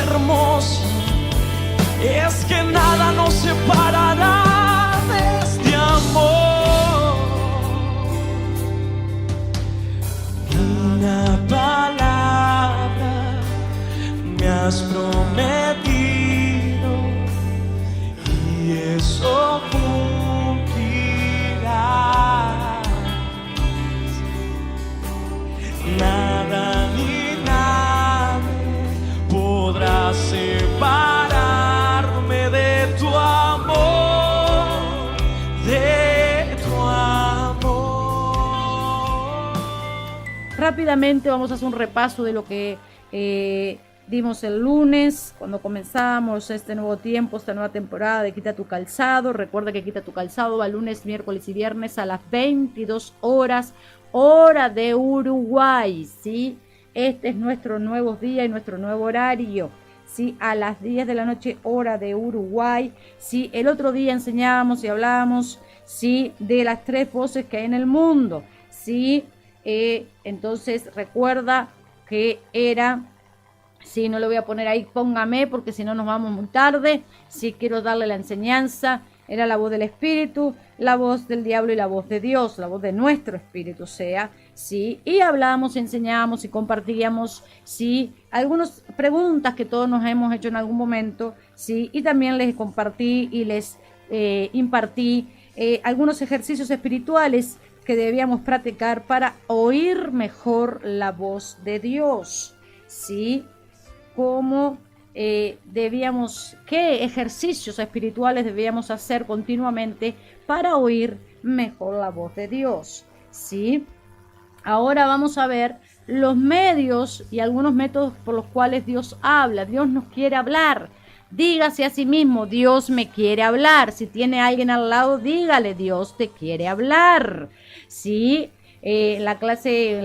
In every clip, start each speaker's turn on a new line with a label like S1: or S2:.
S1: hermoso es que nada nos separará de este amor. Una palabra me has prometido y eso cumplirás. Nada ni nadie podrá separarme de tu amor, de tu amor.
S2: Rápidamente vamos a hacer un repaso de lo que dimos el lunes, cuando comenzamos este nuevo tiempo, esta nueva temporada de Quita tu Calzado. Recuerda que Quita tu Calzado va lunes, miércoles y viernes a las 22 horas, hora de Uruguay, ¿sí? Este es nuestro nuevo día y nuestro nuevo horario, ¿sí? A las 10 de la noche, hora de Uruguay, ¿sí? El otro día enseñábamos y hablábamos, ¿sí? De las 3 voces que hay en el mundo, ¿sí? Entonces recuerda que era... Sí, no lo voy a poner ahí, póngame, porque si no nos vamos muy tarde. Sí, quiero darle la enseñanza. Era la voz del Espíritu, la voz del diablo y la voz de Dios, la voz de nuestro Espíritu sea, sí. Y hablábamos, enseñábamos y compartíamos, sí, algunas preguntas que todos nos hemos hecho en algún momento, sí. Y también les compartí y les impartí algunos ejercicios espirituales que debíamos practicar para oír mejor la voz de Dios, sí. Cómo debíamos, qué ejercicios espirituales debíamos hacer continuamente para oír mejor la voz de Dios, ¿sí? Ahora vamos a ver los medios y algunos métodos por los cuales Dios habla. Dios nos quiere hablar. Dígase a sí mismo, Dios me quiere hablar. Si tiene alguien al lado, dígale, Dios te quiere hablar, ¿sí? La clase,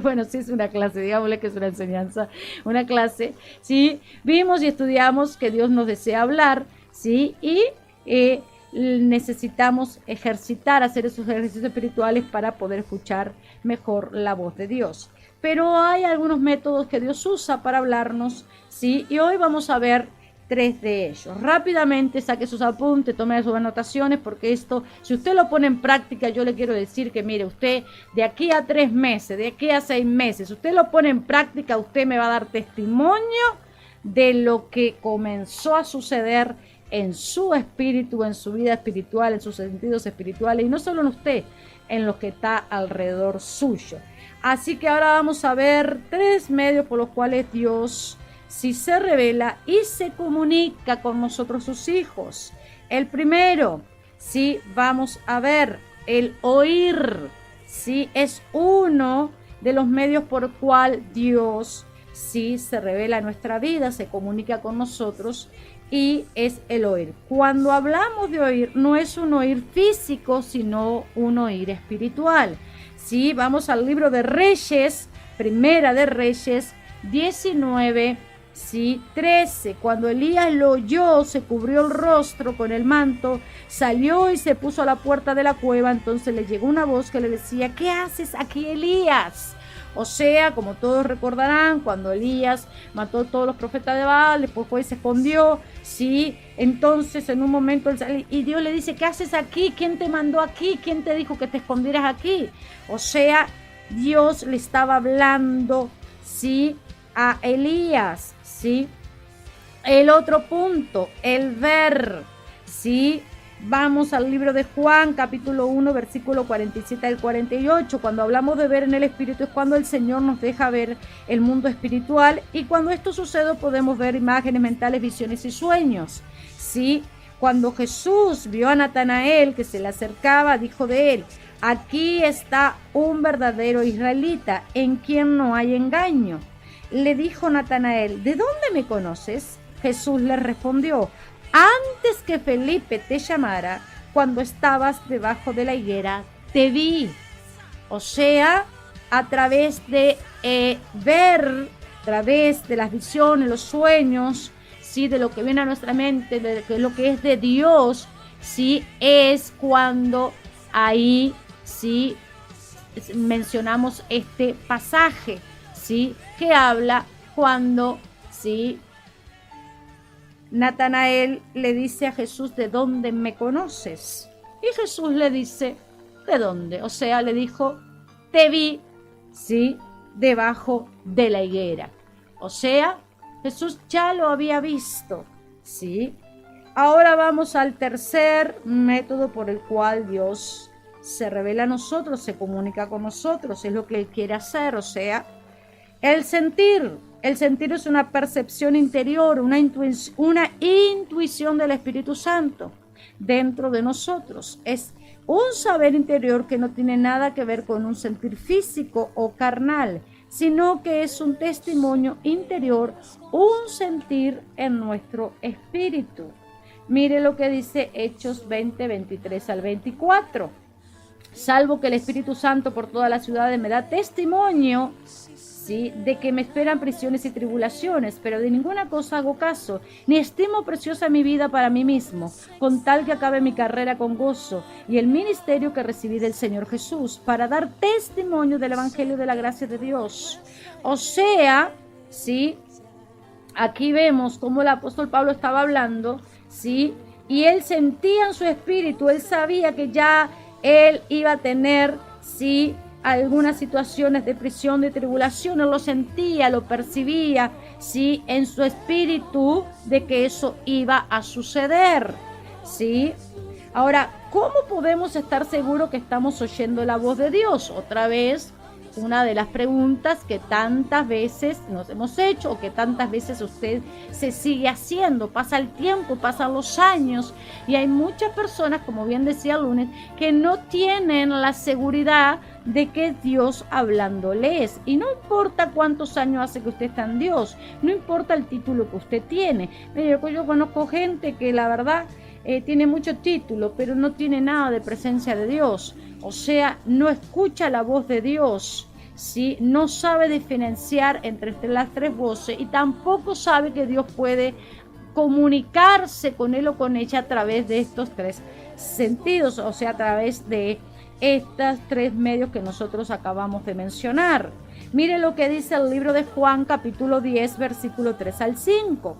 S2: bueno, sí es una clase, digámosle que es una enseñanza, una clase, ¿sí? Vimos y estudiamos que Dios nos desea hablar, ¿sí? Y necesitamos ejercitar, hacer esos ejercicios espirituales para poder escuchar mejor la voz de Dios. Pero hay algunos métodos que Dios usa para hablarnos, ¿sí? Y hoy vamos a ver 3 de ellos. Rápidamente saque sus apuntes, tome sus anotaciones, porque esto, si usted lo pone en práctica, yo le quiero decir que mire, usted de aquí a 3 meses, de aquí a 6 meses, usted lo pone en práctica, usted me va a dar testimonio de lo que comenzó a suceder en su espíritu, en su vida espiritual, en sus sentidos espirituales, y no solo en usted, en lo que está alrededor suyo. Así que ahora vamos a ver 3 medios por los cuales Dios si se revela y se comunica con nosotros sus hijos. El primero, sí, vamos a ver, el oír, sí, es uno de los medios por el cual Dios sí se revela en nuestra vida, se comunica con nosotros, y es el oír. Cuando hablamos de oír, no es un oír físico, sino un oír espiritual. Sí, vamos al libro de Reyes, Primera de Reyes 19, sí, 13. Cuando Elías lo oyó, se cubrió el rostro con el manto, salió y se puso a la puerta de la cueva. Entonces le llegó una voz que le decía, ¿qué haces aquí, Elías? O sea, como todos recordarán, cuando Elías mató a todos los profetas de Baal, después fue y se escondió, sí. Entonces en un momento él sale y Dios le dice, ¿qué haces aquí? ¿Quién te mandó aquí? ¿Quién te dijo que te escondieras aquí? O sea, Dios le estaba hablando, sí, a Elías, ¿sí? El otro punto, el ver, ¿sí? Vamos al libro de Juan, capítulo 1, versículo 47 al 48. Cuando hablamos de ver en el Espíritu es cuando el Señor nos deja ver el mundo espiritual, y cuando esto sucede podemos ver imágenes mentales, visiones y sueños, ¿sí? Cuando Jesús vio a Natanael que se le acercaba, dijo de él, aquí está un verdadero israelita, en quien no hay engaño. Le dijo Natanael, ¿de dónde me conoces? Jesús le respondió, antes que Felipe te llamara, cuando estabas debajo de la higuera, te vi. O sea, a través de ver, a través de las visiones, los sueños, ¿sí? De lo que viene a nuestra mente, de lo que es de Dios, ¿sí? Es cuando ahí, ¿sí? Mencionamos este pasaje, ¿sí? Que habla cuando ¿sí? Natanael le dice a Jesús, ¿de dónde me conoces? Y Jesús le dice, ¿de dónde? O sea, le dijo, te vi, ¿sí? Debajo de la higuera. O sea, Jesús ya lo había visto, ¿sí? Ahora vamos al tercer método por el cual Dios se revela a nosotros, se comunica con nosotros, es lo que Él quiere hacer, o sea, el sentir. El sentir es una percepción interior, una intuición del Espíritu Santo dentro de nosotros. Es un saber interior que no tiene nada que ver con un sentir físico o carnal, sino que es un testimonio interior, un sentir en nuestro espíritu. Mire lo que dice Hechos 20, 23 al 24. Salvo que el Espíritu Santo por todas las ciudades me da testimonio, ¿sí?, de que me esperan prisiones y tribulaciones, pero de ninguna cosa hago caso, ni estimo preciosa mi vida para mí mismo, con tal que acabe mi carrera con gozo y el ministerio que recibí del Señor Jesús, para dar testimonio del Evangelio de la gracia de Dios. O sea, ¿sí?, aquí vemos cómo el apóstol Pablo estaba hablando, ¿sí?, y él sentía en su espíritu, él sabía que ya él iba a tener, ¿sí?, algunas situaciones de prisión, de tribulación, él lo sentía, lo percibía, ¿sí?, en su espíritu de que eso iba a suceder, ¿sí? Ahora, ¿cómo podemos estar seguros que estamos oyendo la voz de Dios? Otra vez, una de las preguntas que tantas veces nos hemos hecho o que tantas veces usted se sigue haciendo. Pasa el tiempo, pasan los años y hay muchas personas, como bien decía el lunes, que no tienen la seguridad de que Dios hablándoles. Y no importa cuántos años hace que usted está en Dios, no importa el título que usted tiene. Yo conozco gente que la verdad tiene mucho título, pero no tiene nada de presencia de Dios. O sea, no escucha la voz de Dios, ¿sí? No sabe diferenciar entre las tres voces y tampoco sabe que Dios puede comunicarse con él o con ella a través de estos tres sentidos, o sea, a través de estos tres medios que nosotros acabamos de mencionar. Mire lo que dice el libro de Juan, capítulo 10, versículo 3 al 5.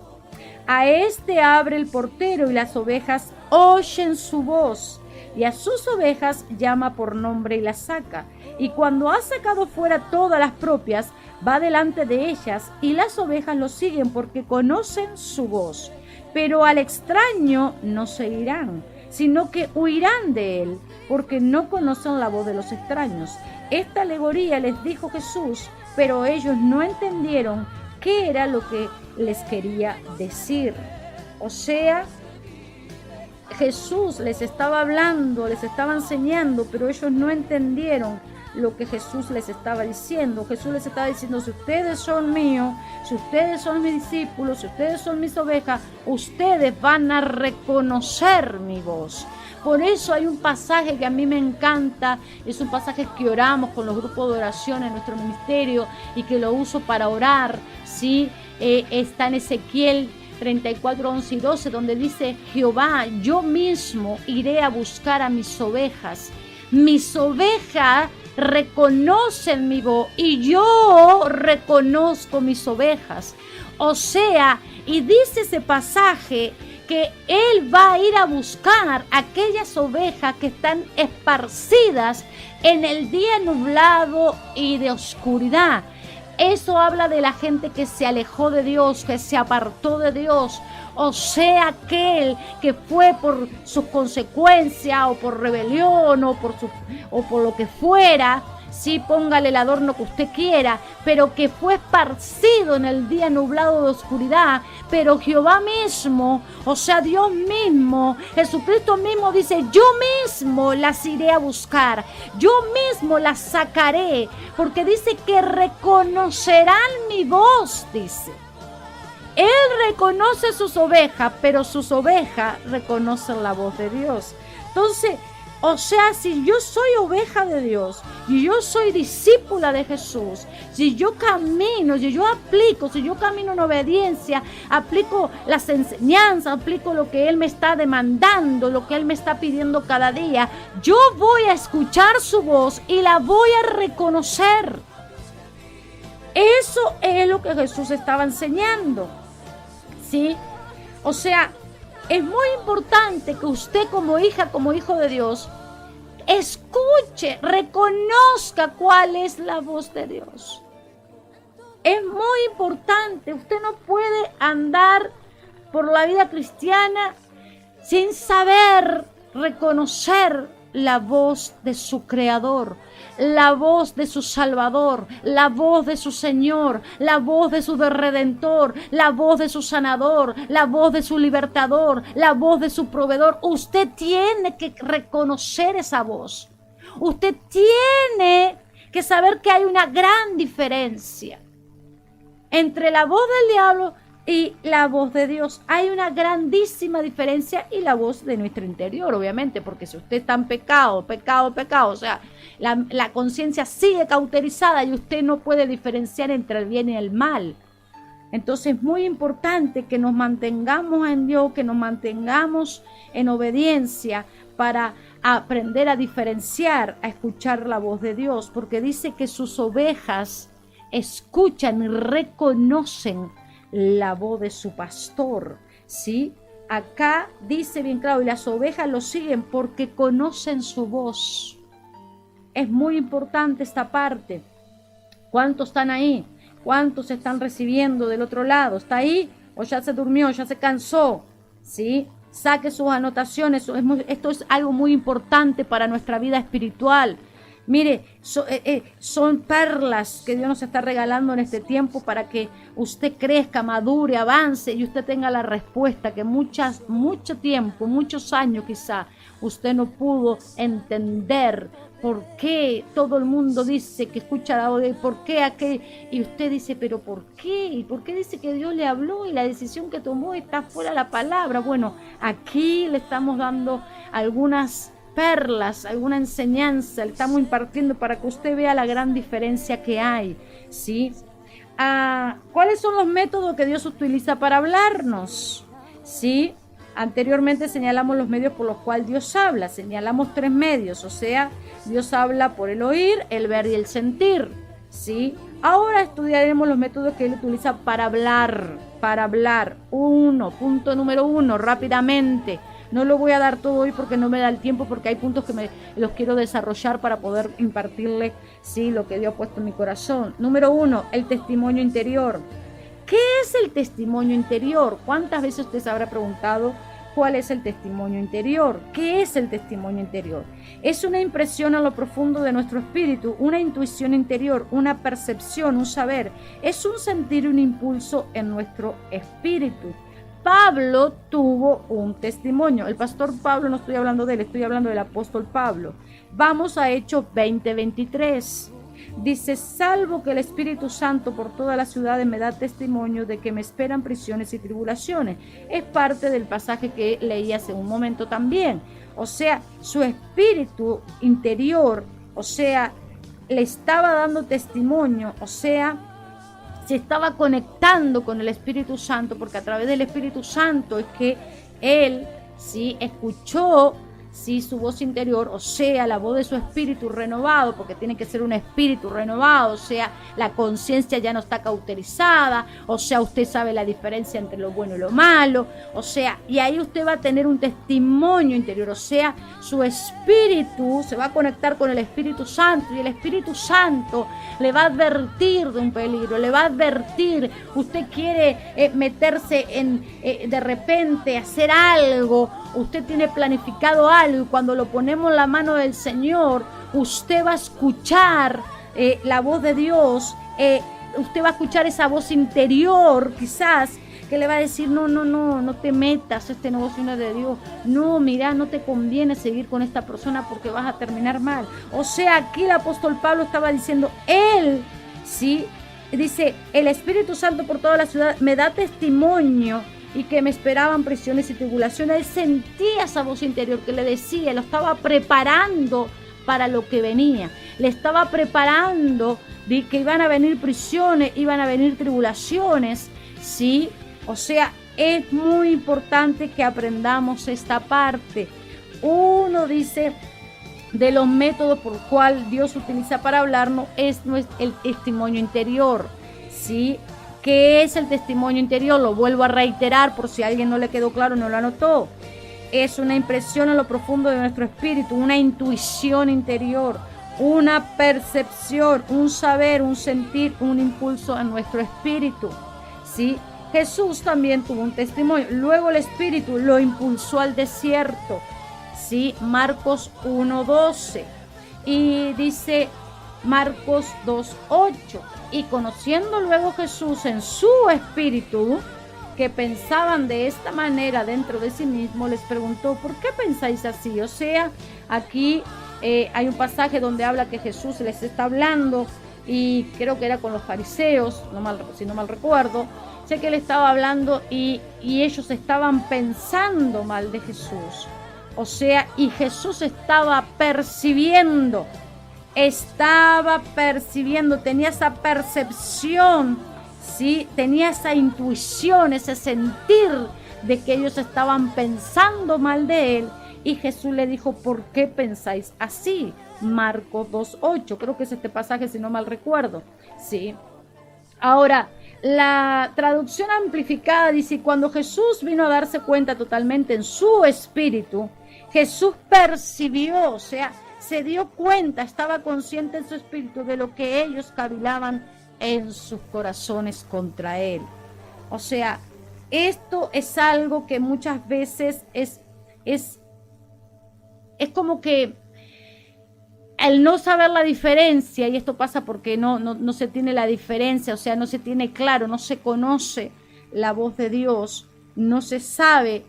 S2: A este abre el portero y las ovejas oyen su voz, y a sus ovejas llama por nombre y las saca. Y cuando ha sacado fuera todas las propias, va delante de ellas, y las ovejas lo siguen porque conocen su voz. Pero al extraño no seguirán, sino que huirán de él, porque no conocen la voz de los extraños. Esta alegoría les dijo Jesús, pero ellos no entendieron qué era lo que les quería decir. O sea, Jesús les estaba hablando, les estaba enseñando, pero ellos no entendieron lo que Jesús les estaba diciendo. Jesús les estaba diciendo, si ustedes son míos, si ustedes son mis discípulos, si ustedes son mis ovejas, ustedes van a reconocer mi voz. Por eso hay un pasaje que a mí me encanta, es un pasaje que oramos con los grupos de oración en nuestro ministerio y que lo uso para orar, ¿sí? Está en Ezequiel 34, 11 y 12, donde dice, Jehová, yo mismo iré a buscar a mis ovejas reconocen mi voz y yo reconozco mis ovejas. O sea, y dice ese pasaje que Él va a ir a buscar aquellas ovejas que están esparcidas en el día nublado y de oscuridad. Eso habla de la gente que se alejó de Dios, que se apartó de Dios. O sea, aquel que fue por sus consecuencias o por rebelión o por lo que fuera, sí, póngale el adorno que usted quiera, pero que fue esparcido en el día nublado de oscuridad. Pero Jehová mismo, o sea, Dios mismo, Jesucristo mismo dice, yo mismo las iré a buscar, yo mismo las sacaré, porque dice que reconocerán mi voz, dice. Él reconoce sus ovejas, pero sus ovejas reconocen la voz de Dios. Entonces, o sea, si yo soy oveja de Dios y yo soy discípula de Jesús, si yo camino, si yo camino en obediencia, aplico las enseñanzas, aplico lo que Él me está demandando, lo que Él me está pidiendo cada día, yo voy a escuchar su voz y la voy a reconocer. Eso es lo que Jesús estaba enseñando, ¿sí? O sea, es muy importante que usted como hija, como hijo de Dios, escuche, reconozca cuál es la voz de Dios. Es muy importante. Usted no puede andar por la vida cristiana sin saber reconocer la voz de su Creador, la voz de su Salvador, la voz de su Señor, la voz de su Redentor, la voz de su Sanador, la voz de su Libertador, la voz de su Proveedor. Usted tiene que reconocer esa voz. Usted tiene que saber que hay una gran diferencia entre la voz del diablo y la voz de Dios. Hay una grandísima diferencia, y la voz de nuestro interior, obviamente, porque si usted está en pecado, o sea, la conciencia sigue cauterizada y usted no puede diferenciar entre el bien y el mal. Entonces es muy importante que nos mantengamos en Dios, que nos mantengamos en obediencia para aprender a diferenciar, a escuchar la voz de Dios, porque dice que sus ovejas escuchan y reconocen la voz de su pastor, ¿sí? Acá dice bien claro, y las ovejas lo siguen porque conocen su voz. Es muy importante esta parte. ¿Cuántos están ahí? ¿Cuántos están recibiendo del otro lado? ¿Está ahí? ¿O ya se durmió? ¿Ya se cansó? ¿Sí? Saque sus anotaciones. Esto es algo muy importante para nuestra vida espiritual. Mire, son perlas que Dios nos está regalando en este tiempo para que usted crezca, madure, avance y usted tenga la respuesta que mucho tiempo, muchos años quizá, usted no pudo entender por qué todo el mundo dice que escucha la voz de por qué aquel, y usted dice, pero ¿por qué? ¿Y por qué dice que Dios le habló y la decisión que tomó está fuera de la palabra? Bueno, aquí le estamos dando algunas perlas, alguna enseñanza, le estamos impartiendo para que usted vea la gran diferencia que hay, ¿sí? ¿Cuáles son los métodos que Dios utiliza para hablarnos? ¿Sí? Anteriormente señalamos los medios por los cuales Dios habla, señalamos 3 medios, o sea, Dios habla por el oír, el ver y el sentir, ¿sí? Ahora estudiaremos los métodos que Él utiliza para hablar, punto número 1, rápidamente. No lo voy a dar todo hoy porque no me da el tiempo, porque hay puntos que los quiero desarrollar para poder impartirle, sí, lo que Dios ha puesto en mi corazón. Número 1, el testimonio interior. ¿Qué es el testimonio interior? ¿Cuántas veces usted se habrá preguntado cuál es el testimonio interior? ¿Qué es el testimonio interior? Es una impresión a lo profundo de nuestro espíritu, una intuición interior, una percepción, un saber. Es un sentir, un impulso en nuestro espíritu. Pablo tuvo un testimonio. El pastor Pablo, no estoy hablando de él, estoy hablando del apóstol Pablo. Vamos a Hechos 20:23. Dice, salvo que el Espíritu Santo por todas las ciudades me da testimonio de que me esperan prisiones y tribulaciones. Es parte del pasaje que leí hace un momento también. O sea, su espíritu interior, o sea, le estaba dando testimonio, o sea, se estaba conectando con el Espíritu Santo, porque a través del Espíritu Santo es que él, sí, escuchó, sí, su voz interior, o sea, la voz de su espíritu renovado, porque tiene que ser un espíritu renovado, o sea, la conciencia ya no está cauterizada, o sea, usted sabe la diferencia entre lo bueno y lo malo, o sea, y ahí usted va a tener un testimonio interior, o sea, su espíritu se va a conectar con el Espíritu Santo, y el Espíritu Santo le va a advertir de un peligro, le va a advertir, usted quiere meterse en, de repente, hacer algo, usted tiene planificado algo, y cuando lo ponemos en la mano del Señor, usted va a escuchar la voz de Dios, usted va a escuchar esa voz interior, quizás, que le va a decir, no te metas, este negocio no es de Dios, no, mira, no te conviene seguir con esta persona porque vas a terminar mal. O sea, aquí el apóstol Pablo estaba diciendo, él, sí, dice, el Espíritu Santo por toda la ciudad me da testimonio y que me esperaban prisiones y tribulaciones. Él sentía esa voz interior que le decía, lo estaba preparando para lo que venía, le estaba preparando de que iban a venir prisiones, iban a venir tribulaciones, ¿sí? O sea, es muy importante que aprendamos esta parte. Uno dice, de los métodos por cual Dios utiliza para hablarnos es el testimonio interior. ¿sí? ¿Qué es el testimonio interior? Lo vuelvo a reiterar por si a alguien no le quedó claro, no lo anotó. Es una impresión en lo profundo de nuestro espíritu, una intuición interior, una percepción, un saber, un sentir, un impulso en nuestro espíritu, ¿sí? Jesús también tuvo un testimonio. Luego el espíritu lo impulsó al desierto, ¿sí? Marcos 1:12. Y dice Marcos 2:8. Y conociendo luego Jesús en su espíritu, que pensaban de esta manera dentro de sí mismo, les preguntó, ¿por qué pensáis así? O sea, aquí hay un pasaje donde habla que Jesús les está hablando, y creo que era con los fariseos, si no mal recuerdo. Sé que él estaba hablando y ellos estaban pensando mal de Jesús. O sea, y Jesús estaba percibiendo, tenía esa percepción, ¿sí? Tenía esa intuición, ese sentir de que ellos estaban pensando mal de él. Y Jesús le dijo, ¿por qué pensáis así? Marcos 2:8, creo que es este pasaje si no mal recuerdo, ¿sí? Ahora, la traducción amplificada dice, cuando Jesús vino a darse cuenta totalmente en su espíritu, Jesús percibió, o sea, se dio cuenta, estaba consciente en su espíritu de lo que ellos cavilaban en sus corazones contra él. O sea, esto es algo que muchas veces es como que el no saber la diferencia, y esto pasa porque no se tiene la diferencia, o sea, no se tiene claro, no se conoce la voz de Dios, no se sabe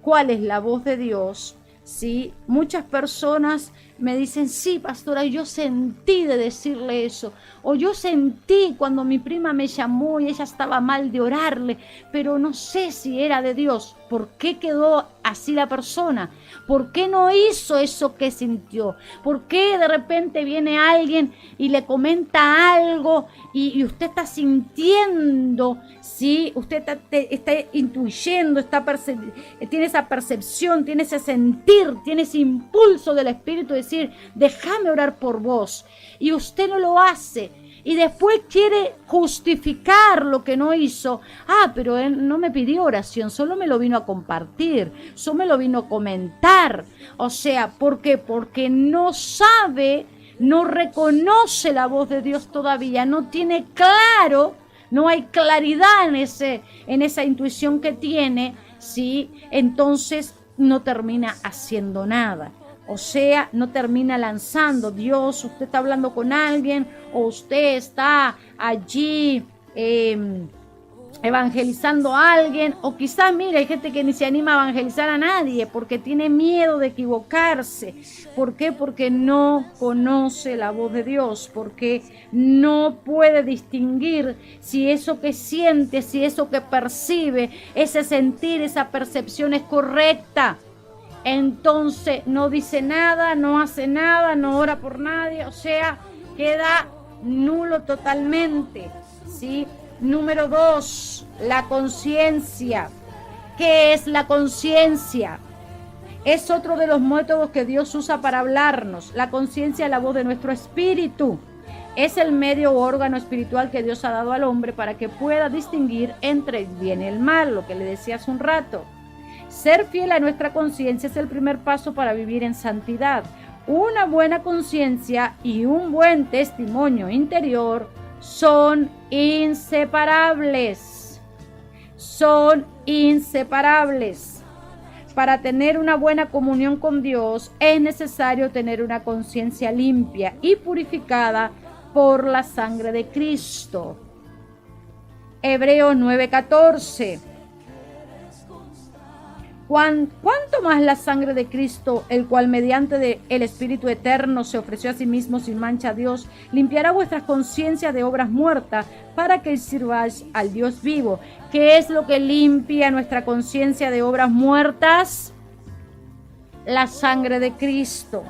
S2: cuál es la voz de Dios, ¿sí? Muchas personas me dicen, sí, pastora, yo sentí de decirle eso, o yo sentí cuando mi prima me llamó y ella estaba mal de orarle, pero no sé si era de Dios. ¿Por qué quedó así la persona? ¿Por qué no hizo eso que sintió? ¿Por qué de repente viene alguien y le comenta algo y usted está sintiendo, ¿sí? Usted está intuyendo, tiene esa percepción, tiene ese sentir, tiene ese impulso del Espíritu de decir, déjame orar por vos, y usted no lo hace, y después quiere justificar lo que no hizo. Pero él no me pidió oración, solo me lo vino a compartir, solo me lo vino a comentar. O sea, ¿por qué? Porque no sabe, no reconoce la voz de Dios todavía, no tiene claro, no hay claridad en esa intuición que tiene, ¿sí? Entonces no termina haciendo nada. O sea, no termina lanzando. Dios, usted está hablando con alguien, o usted está allí evangelizando a alguien, o quizás, mira, hay gente que ni se anima a evangelizar a nadie porque tiene miedo de equivocarse. ¿Por qué? Porque no conoce la voz de Dios, porque no puede distinguir si eso que siente, si eso que percibe, ese sentir, esa percepción es correcta. Entonces no dice nada, no hace nada, no ora por nadie, o sea, queda nulo totalmente, ¿sí? Número 2, la conciencia. ¿Qué es la conciencia? Es otro de los métodos que Dios usa para hablarnos. La conciencia es la voz de nuestro espíritu. Es el medio o órgano espiritual que Dios ha dado al hombre para que pueda distinguir entre el bien y el mal, lo que le decía hace un rato. Ser fiel a nuestra conciencia es el primer paso para vivir en santidad. Una buena conciencia y un buen testimonio interior son inseparables. Son inseparables. Para tener una buena comunión con Dios es necesario tener una conciencia limpia y purificada por la sangre de Cristo. Hebreos 9:14. ¿Cuánto más la sangre de Cristo, el cual mediante el Espíritu Eterno se ofreció a sí mismo sin mancha a Dios, limpiará vuestras conciencias de obras muertas para que sirváis al Dios vivo? ¿Qué es lo que limpia nuestra conciencia de obras muertas? La sangre de Cristo.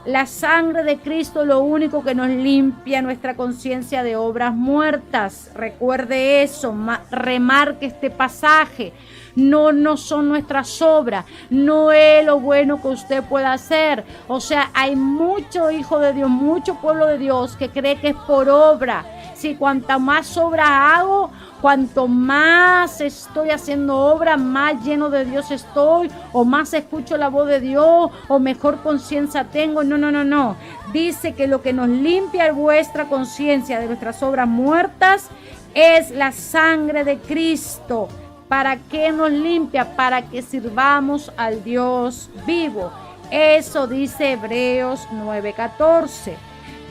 S2: La sangre de Cristo es lo único que nos limpia nuestra conciencia de obras muertas. Recuerde eso, remarque este pasaje. No son nuestras obras, no es lo bueno que usted pueda hacer. O sea, hay mucho hijo de Dios, mucho pueblo de Dios que cree que es por obra. Si cuanta más obras hago, cuanto más estoy haciendo obra, más lleno de Dios estoy, o más escucho la voz de Dios, o mejor conciencia tengo. No. Dice que lo que nos limpia vuestra conciencia de nuestras obras muertas es la sangre de Cristo. ¿Para qué nos limpia? Para que sirvamos al Dios vivo. Eso dice Hebreos 9:14.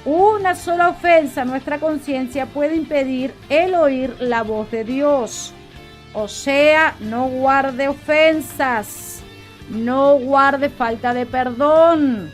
S2: Una sola ofensa a nuestra conciencia puede impedir el oír la voz de Dios. O sea, no guarde ofensas, no guarde falta de perdón,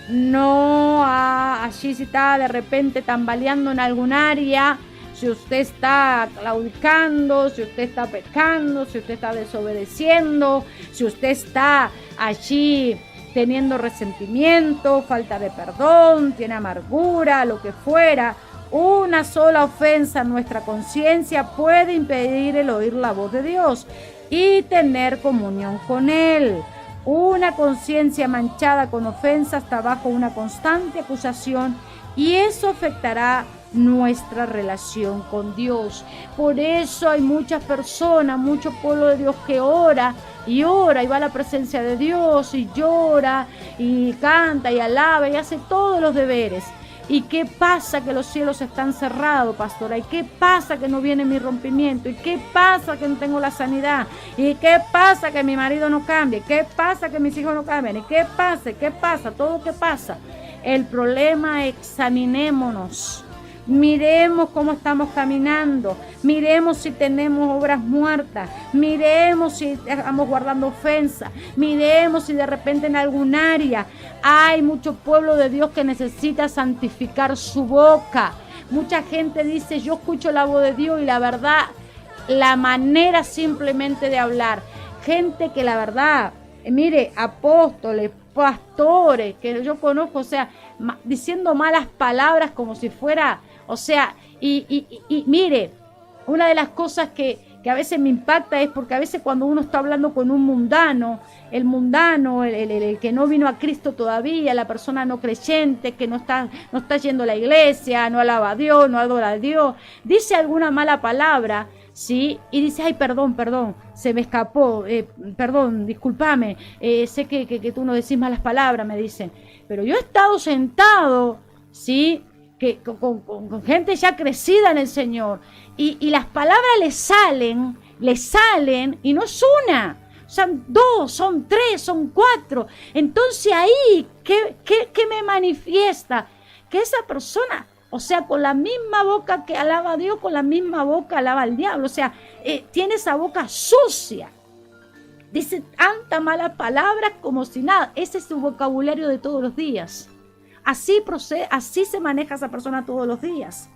S2: no allí si está de repente tambaleando en algún área, si usted está claudicando, si usted está pecando, si usted está desobedeciendo, si usted está allí teniendo resentimiento, falta de perdón, tiene amargura, lo que fuera. Una sola ofensa a nuestra conciencia puede impedir el oír la voz de Dios y tener comunión con Él. Una conciencia manchada con ofensa está bajo una constante acusación y eso afectará nuestra relación con Dios. Por eso hay muchas personas, mucho pueblo de Dios que ora y va a la presencia de Dios y llora y canta y alaba y hace todos los deberes. ¿Y qué pasa? Que los cielos están cerrados, pastora. ¿Y qué pasa? Que no viene mi rompimiento. ¿Y qué pasa? Que no tengo la sanidad. ¿Y qué pasa? Que mi marido no cambie. ¿Qué pasa? Que mis hijos no cambien. ¿Y qué pasa? ¿Qué pasa? Todo qué pasa. El problema, examinémonos. Miremos cómo estamos caminando, miremos si tenemos obras muertas, miremos si estamos guardando ofensa, miremos si de repente en algún área hay mucho pueblo de Dios que necesita santificar su boca. Mucha gente dice, yo escucho la voz de Dios y la verdad, la manera simplemente de hablar. Gente que la verdad, mire, apóstoles, pastores que yo conozco, o sea, diciendo malas palabras como si fuera... O sea, y mire, una de las cosas que a veces me impacta es porque a veces cuando uno está hablando con un mundano, el que no vino a Cristo todavía, la persona no creyente, que no está yendo a la iglesia, no alaba a Dios, no adora a Dios, dice alguna mala palabra, ¿sí? Y dice, ay, perdón, se me escapó, perdón, discúlpame, sé que tú no decís malas palabras, me dicen. Pero yo he estado sentado, ¿sí?, que con gente ya crecida en el Señor y las palabras le salen y no es una, son dos, son tres, son cuatro. Entonces ahí, ¿qué me manifiesta? Que esa persona, o sea, con la misma boca que alaba a Dios, con la misma boca alaba al diablo, o sea, tiene esa boca sucia. Dice tanta mala palabra como si nada. Ese es su vocabulario de todos los días. Así procede, así se maneja esa persona todos los días.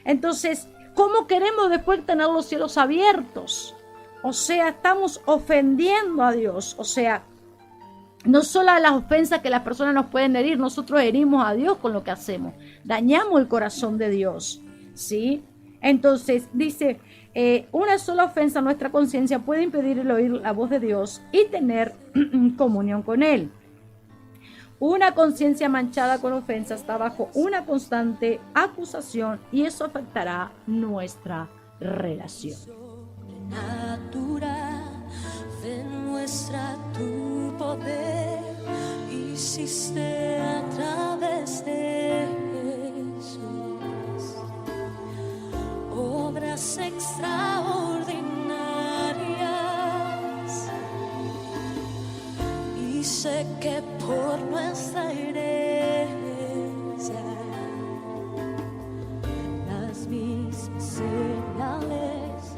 S2: Entonces, ¿cómo queremos después tener los cielos abiertos? O sea, estamos ofendiendo a Dios. O sea, no solo las ofensas que las personas nos pueden herir, nosotros herimos a Dios con lo que hacemos. Dañamos el corazón de Dios, ¿sí? Entonces, dice, una sola ofensa a nuestra conciencia puede impedir el oír la voz de Dios y tener comunión con Él. Una conciencia manchada con ofensa está bajo una constante acusación y eso afectará nuestra relación.
S3: Natural, demuestra tu poder, hiciste a través de Jesús obras extraordinarias. Y sé que por nuestra herencia las mismas señales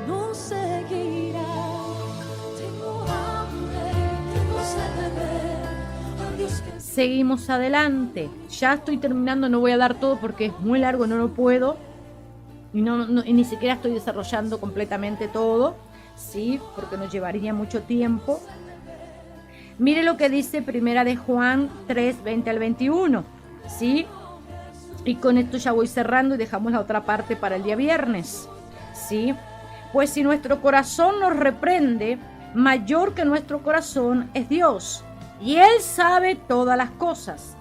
S3: nos seguirán. Tengo hambre, tengo sed de ver a Dios que...
S2: Seguimos adelante. Ya estoy terminando, no voy a dar todo porque es muy largo, no lo puedo. Y ni siquiera estoy desarrollando completamente todo, ¿sí? Porque nos llevaría mucho tiempo. Mire lo que dice Primera de Juan 3, 20 al 21, ¿sí? Y con esto ya voy cerrando y dejamos la otra parte para el día viernes, ¿sí? Pues si nuestro corazón nos reprende, mayor que nuestro corazón es Dios, y Él sabe todas las cosas.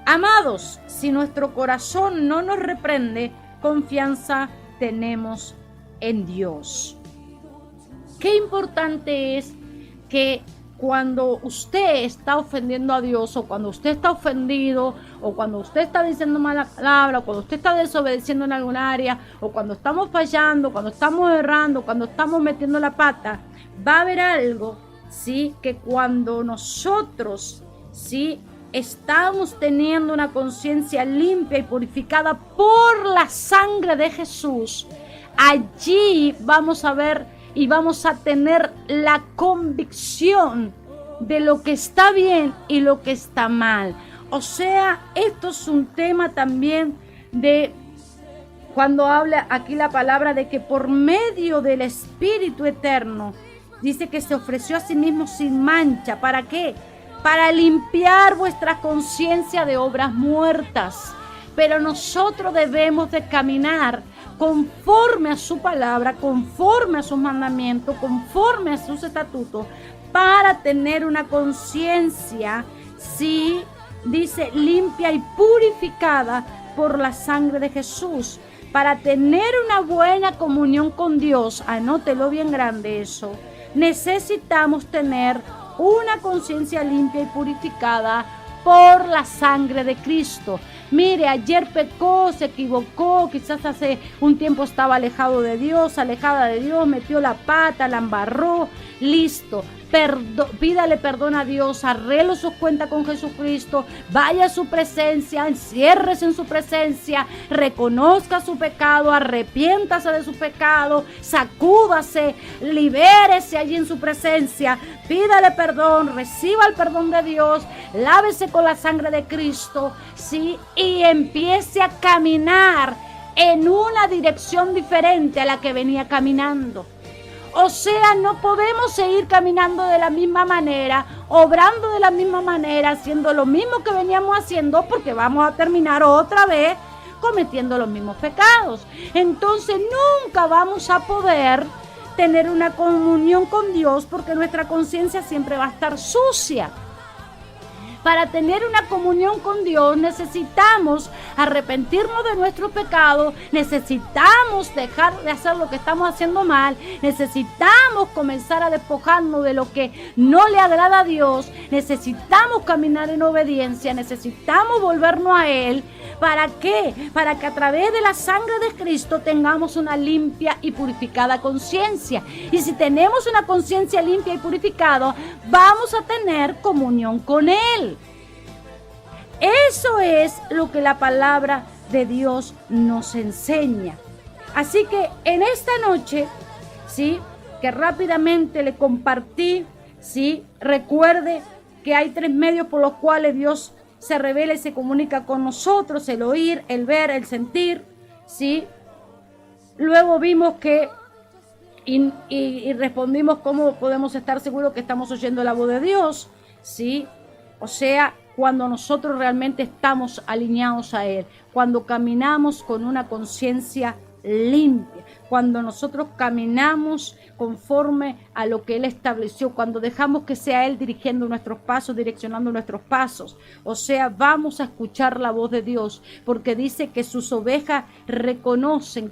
S2: Amados, si nuestro corazón no nos reprende, confianza tenemos en Dios. Qué importante es que cuando usted está ofendiendo a Dios, o cuando usted está ofendido, o cuando usted está diciendo mala palabra, o cuando usted está desobedeciendo en algún área, o cuando estamos fallando, cuando estamos errando, cuando estamos metiendo la pata, va a haber algo, ¿sí? Que cuando nosotros, ¿sí?, estamos teniendo una conciencia limpia y purificada por la sangre de Jesús, allí vamos a ver y vamos a tener la convicción de lo que está bien y lo que está mal. O sea, esto es un tema también de cuando habla aquí la palabra de que por medio del Espíritu Eterno, dice que se ofreció a sí mismo sin mancha. ¿Para qué? Para limpiar vuestra conciencia de obras muertas. Pero nosotros debemos de caminar conforme a su palabra, conforme a sus mandamientos, conforme a sus estatutos, para tener una conciencia, sí, dice, limpia y purificada por la sangre de Jesús, para tener una buena comunión con Dios. Anótelo bien grande eso. Necesitamos tener una conciencia limpia y purificada por la sangre de Cristo. Mire, ayer pecó, se equivocó, quizás hace un tiempo estaba alejado de Dios, alejada de Dios, metió la pata, la embarró, listo. Pídale perdón a Dios, arregle sus cuentas con Jesucristo, vaya a su presencia, enciérrese en su presencia, reconozca su pecado, arrepiéntase de su pecado, sacúdase, libérese allí en su presencia, pídale perdón, reciba el perdón de Dios, lávese con la sangre de Cristo, ¿sí? Y empiece a caminar en una dirección diferente a la que venía caminando. O sea, no podemos seguir caminando de la misma manera, obrando de la misma manera, haciendo lo mismo que veníamos haciendo, porque vamos a terminar otra vez cometiendo los mismos pecados. Entonces nunca vamos a poder tener una comunión con Dios, porque nuestra conciencia siempre va a estar sucia. Para tener una comunión con Dios necesitamos arrepentirnos de nuestro pecado, necesitamos dejar de hacer lo que estamos haciendo mal, necesitamos comenzar a despojarnos de lo que no le agrada a Dios, necesitamos caminar en obediencia, necesitamos volvernos a Él. ¿Para qué? Para que a través de la sangre de Cristo tengamos una limpia y purificada conciencia. Y si tenemos una conciencia limpia y purificada, vamos a tener comunión con Él. Eso es lo que la palabra de Dios nos enseña. Así que en esta noche, ¿sí?, que rápidamente le compartí, ¿sí?, recuerde que hay 3 medios por los cuales Dios se revela y se comunica con nosotros: el oír, el ver, el sentir, ¿sí? Luego vimos que y respondimos cómo podemos estar seguros que estamos oyendo la voz de Dios, ¿sí? O sea, cuando nosotros realmente estamos alineados a Él, cuando caminamos con una conciencia limpia, cuando nosotros caminamos conforme a lo que Él estableció, cuando dejamos que sea Él dirigiendo nuestros pasos, direccionando nuestros pasos. O sea, vamos a escuchar la voz de Dios, porque dice que sus ovejas conocen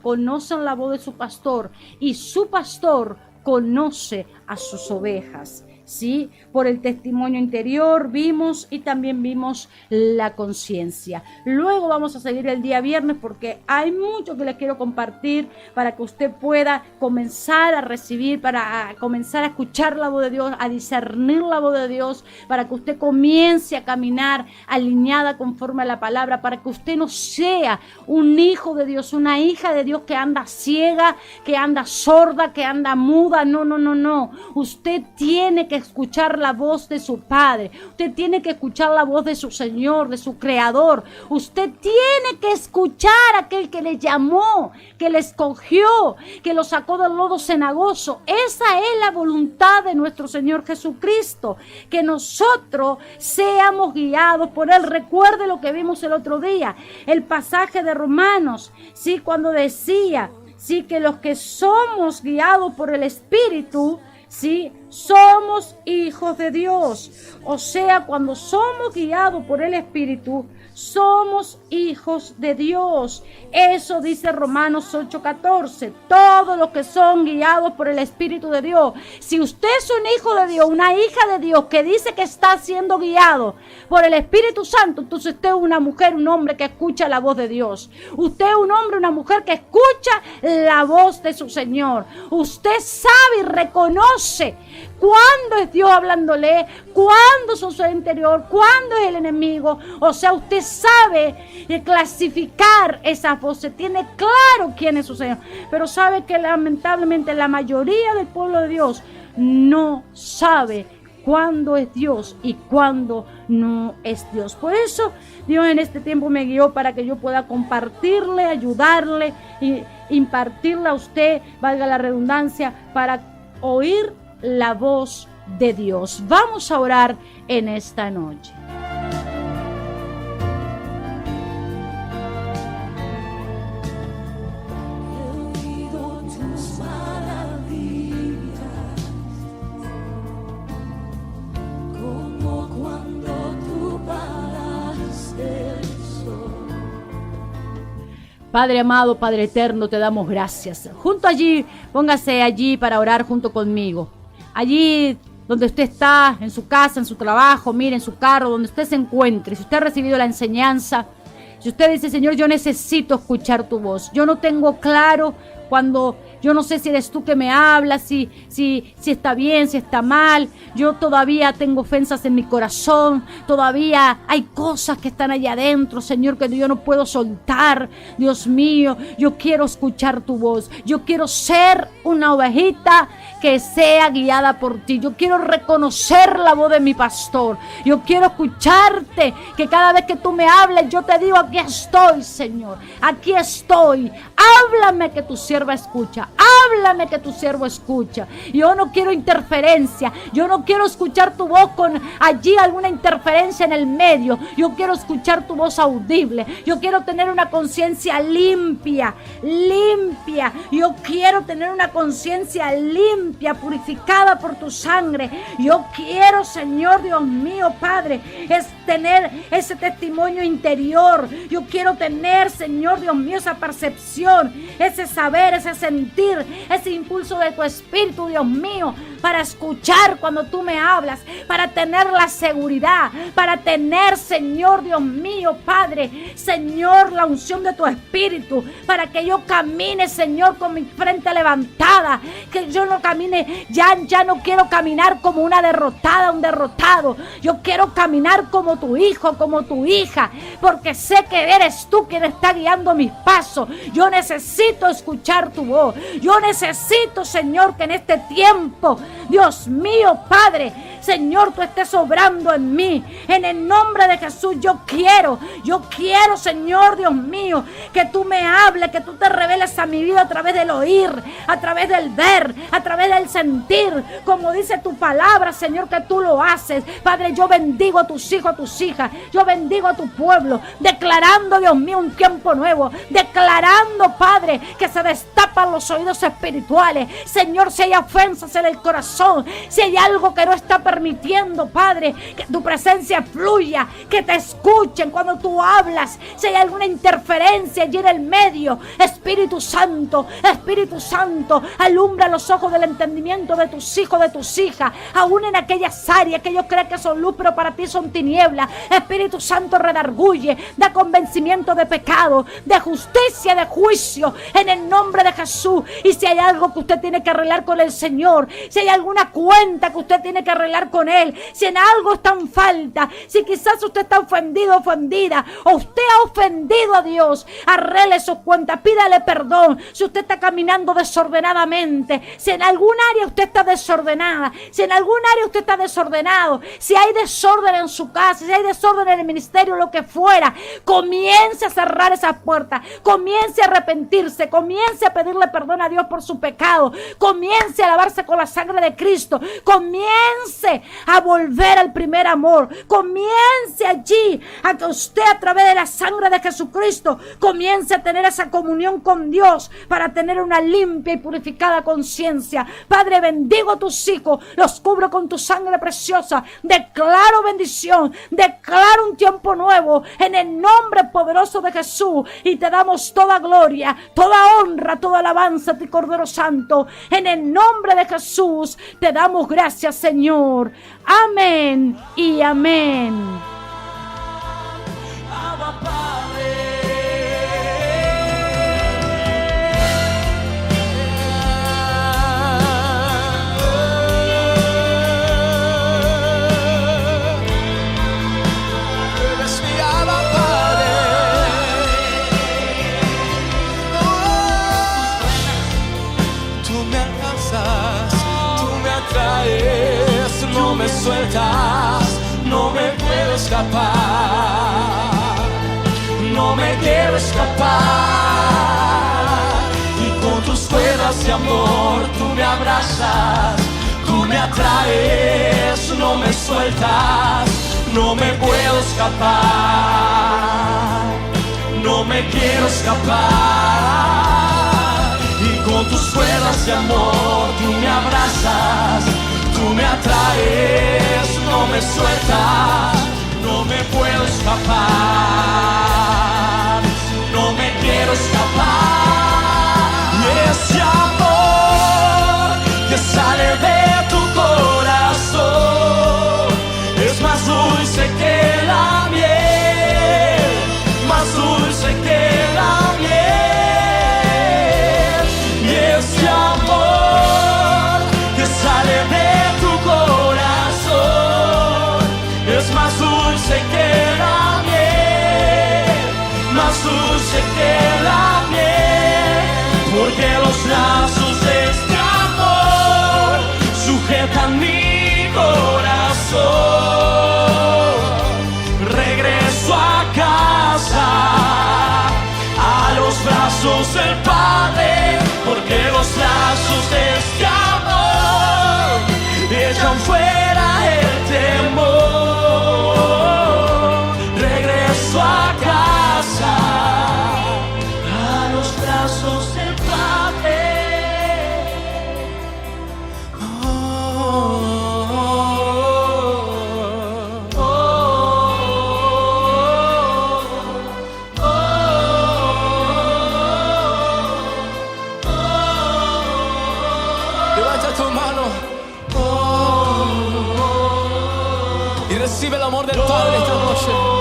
S2: la voz de su pastor, y su pastor conoce a sus ovejas. ¿Sí? Por el testimonio interior vimos, y también vimos la conciencia. Luego vamos a seguir el día viernes, porque hay mucho que les quiero compartir para que usted pueda comenzar a recibir, para comenzar a escuchar la voz de Dios, a discernir la voz de Dios, para que usted comience a caminar alineada conforme a la palabra, para que usted no sea un hijo de Dios, una hija de Dios que anda ciega, que anda sorda, que anda muda. No. Usted tiene que escuchar la voz de su Padre. Usted tiene que escuchar la voz de su Señor, de su Creador. Usted tiene que escuchar a aquel que le llamó, que le escogió, que lo sacó del lodo cenagoso. Esa es la voluntad de nuestro Señor Jesucristo, que nosotros seamos guiados por Él. Recuerde lo que vimos el otro día, el pasaje de Romanos, ¿sí? Cuando decía, ¿sí?, que los que somos guiados por el Espíritu, ¿sí?, somos hijos de Dios. O sea, cuando somos guiados por el Espíritu, Somos hijos de Dios. Eso dice Romanos 8:14. Todos los que son guiados por el Espíritu de Dios. Si usted es un hijo de Dios, una hija de Dios que dice que está siendo guiado por el Espíritu Santo, entonces usted es una mujer, un hombre que escucha la voz de Dios. Usted es un hombre, una mujer que escucha la voz de su Señor. Usted sabe y reconoce cuándo es Dios hablándole, cuándo son su interior, cuándo es el enemigo. O sea, usted sabe clasificar esas voces, tiene claro quién es su Señor. Pero sabe que lamentablemente la mayoría del pueblo de Dios no sabe cuándo es Dios y cuándo no es Dios. Por eso Dios en este tiempo me guió para que yo pueda compartirle, ayudarle y impartirle a usted, valga la redundancia, para oír la voz de Dios. Vamos a orar en esta noche.
S3: He oído tus maravillas, como cuando tú paraste el sol.
S2: Padre amado, Padre eterno, te damos gracias. Junto allí, póngase allí para orar junto conmigo. Allí donde usted está, en su casa, en su trabajo, mire, en su carro, donde usted se encuentre. Si usted ha recibido la enseñanza, si usted dice, Señor, yo necesito escuchar tu voz. Yo no tengo claro cuando, yo no sé si eres tú que me hablas, si está bien, si está mal. Yo todavía tengo ofensas en mi corazón. Todavía hay cosas que están allá adentro, Señor, que yo no puedo soltar. Dios mío, yo quiero escuchar tu voz. Yo quiero ser una ovejita que sea guiada por ti. Yo quiero reconocer la voz de mi pastor. Yo quiero escucharte, que cada vez que tú me hables, yo te digo, aquí estoy, Señor. Aquí estoy. Háblame que tu sierva escucha. Háblame que tu siervo escucha. Yo no quiero interferencia. Yo no quiero escuchar tu voz con allí alguna interferencia en el medio. Yo quiero escuchar tu voz audible. Yo quiero tener una conciencia limpia. Yo quiero tener una conciencia limpia, purificada por tu sangre. Yo quiero, Señor Dios mío, Padre, es tener ese testimonio interior. Yo quiero tener, Señor Dios mío, esa percepción, ese saber, ese sentir, ese impulso de tu espíritu, Dios mío, para escuchar cuando tú me hablas, para tener la seguridad, para tener, Señor Dios mío, Padre, Señor, la unción de tu espíritu, para que yo camine, Señor, con mi frente levantada, que yo no camine, ya no quiero caminar como una derrotada, un derrotado. Yo quiero caminar como tu hijo, como tu hija, porque sé que eres tú quien está guiando mis pasos. Yo necesito escuchar tu voz. Yo necesito, Señor, que en este tiempo, Dios mío, Padre, Señor, tú estés obrando en mí. En el nombre de Jesús, yo quiero, Señor, Dios mío, que tú me hables, que tú te reveles a mi vida a través del oír, a través del ver, a través del sentir, como dice tu palabra, Señor, que tú lo haces. Padre, yo bendigo a tus hijos, a tus hijas, yo bendigo a tu pueblo, declarando, Dios mío, un tiempo nuevo, declarando, Padre, que se destapan los oídos espirituales. Señor, si hay ofensas en el corazón, si hay algo que no está permitiendo, Padre, que tu presencia fluya, que te escuchen cuando tú hablas, si hay alguna interferencia allí en el medio, Espíritu Santo, alumbra los ojos del entendimiento de tus hijos, de tus hijas, aún en aquellas áreas que ellos creen que son luz, pero para ti son tinieblas. Espíritu Santo, redarguye, da convencimiento de pecado, de justicia, de juicio, en el nombre de Jesús. Y si hay algo que usted tiene que arreglar con el Señor, si hay alguna cuenta que usted tiene que arreglar con Él, si en algo está en falta, si quizás usted está ofendido, ofendida, o usted ha ofendido a Dios, arregle sus cuentas, pídale perdón. Si usted está caminando desordenadamente, si en algún área usted está desordenada, si en algún área usted está desordenado, si hay desorden en su casa, si hay desorden en el ministerio, lo que fuera, comience a cerrar esas puertas, comience a arrepentirse, comience a pedirle perdón a Dios por su pecado, comience a lavarse con la sangre de Cristo, comience comience a volver al primer amor. Comience allí a que usted, a través de la sangre de Jesucristo, comience a tener esa comunión con Dios para tener una limpia y purificada conciencia. Padre, bendigo a tus hijos, los cubro con tu sangre preciosa. Declaro bendición, declaro un tiempo nuevo en el nombre poderoso de Jesús, y te damos toda gloria, toda honra, toda alabanza a ti, Cordero Santo. En el nombre de Jesús te damos gracias, Señor. Amén y amén.
S1: Abba, Padre. Eres mi Abba, Padre. Tú me alcanzas, tú me atraes, no me sueltas, no me puedo escapar. No me quiero escapar, y con tus cuerdas de amor tú me abrazas, tú me atraes, no me sueltas, no me puedo escapar, no me quiero escapar, y con tus cuerdas de amor tú me abrazas, tú me atraes, no me sueltas, no me puedo escapar, no me quiero escapar. Y ese amor que sale de tu corazón es más dulce que la miel, más dulce que la miel. Y ese amor que sale de tu corazón es más dulce que la miel, más dulce que la miel, porque los lazos de este amor sujetan mi corazón. Regreso a casa, a los brazos del Padre, porque los lazos de este amor echan fuera el temor. Regreso a casa, a los brazos del Padre. Levanta tu mano y recibe el amor del Padre esta noche.